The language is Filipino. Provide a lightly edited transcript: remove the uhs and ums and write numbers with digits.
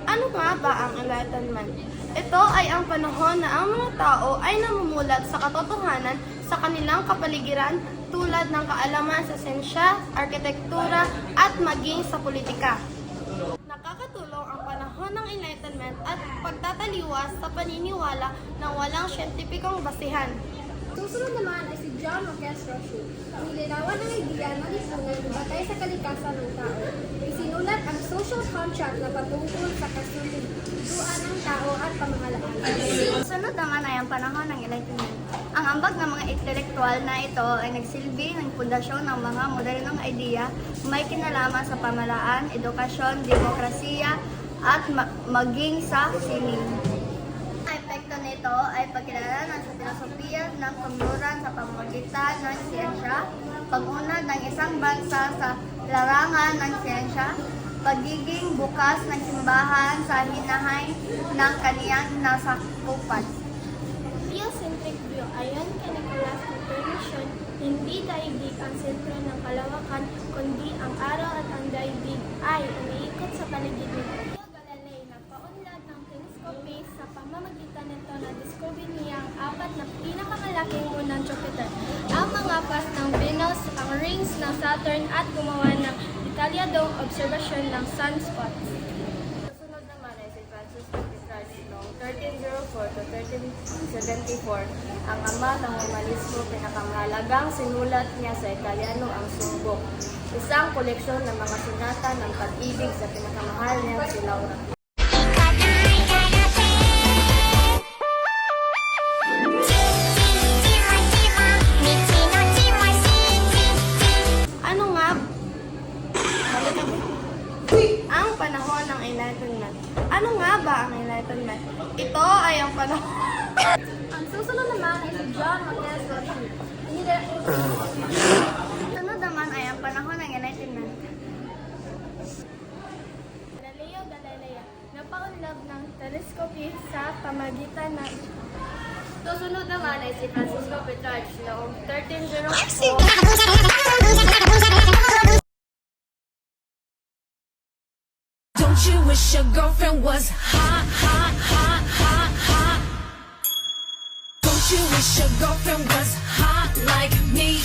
Ano nga ba ang Enlightenment? Ito ay ang panahon na ang mga tao ay namumulat sa katotohanan sa kanilang kapaligiran tulad ng kaalaman sa siyensya, arkitektura at maging sa politika. Nakakatulong ang panahon ng Enlightenment at pagtataliwas sa paniniwala ng walang siyentipikong basihan. Susunod naman ay si John Marquez Rothschild. Nilinawan ng ideya ng lipunan batay sa kalikasan ng tao. Isinulat ang social contract na patungkol sa kasunduan ng tao at pamahalaan. Sunod naman ay ang panahon ng Enlightenment. Ang ambag ng mga intelektual na ito ay nagsilbi ng pundasyon ng mga modernong ideya may kinalaman sa pamahalaan, edukasyon, demokrasiya at maging sa sining. Ang epekto nito ay pagkilalanan sa filosofiya ng kamluran sa pamamagitan ng siyensya, pag-unad ng isang bansa sa larangan ng siyensya, pagiging bukas ng simbahan sa hinahay ng kaniyang nasakupan. Geocentric view ayon kay Nicolas Copernicus, hindi daigdig ang sentro ng kalawakan, kundi ang araw at ang daigdig ay umiikot sa paligid nito. Galileo nagpaunlad ng telescope sa pamamagitan nito na discover niya ang apat na pinakamalaking munang Jupiter, ang mga pas ng Venus, ang rings ng Saturn at gumawa ng detalyadong obserbasyon ng sunspots. Susunod naman ay si Francis Picard noong 1304 to 1374. Ang ama ng humanismo, pinakamahalagang sinulat niya sa Italiano ang Sumbong, isang koleksyon ng mga sinata ng pag-ibig sa pinakamahal niya si Laura. Ano nga ang panahon ng Enlightenment? Ano nga ba ang Enlightenment? Ito ay ang panahon. Ang susunod naman ay si John Marquez Rothschild. Sunod naman ay ang panahon ng Enlightenment. Galileo Galilei napaunlad ng telescope sa pamagitan ng Susunod naman ay si Francisco Petrarch noong 1304. Don't you wish your girlfriend was hot, hot, hot, hot, hot? Don't you wish your girlfriend was hot like me?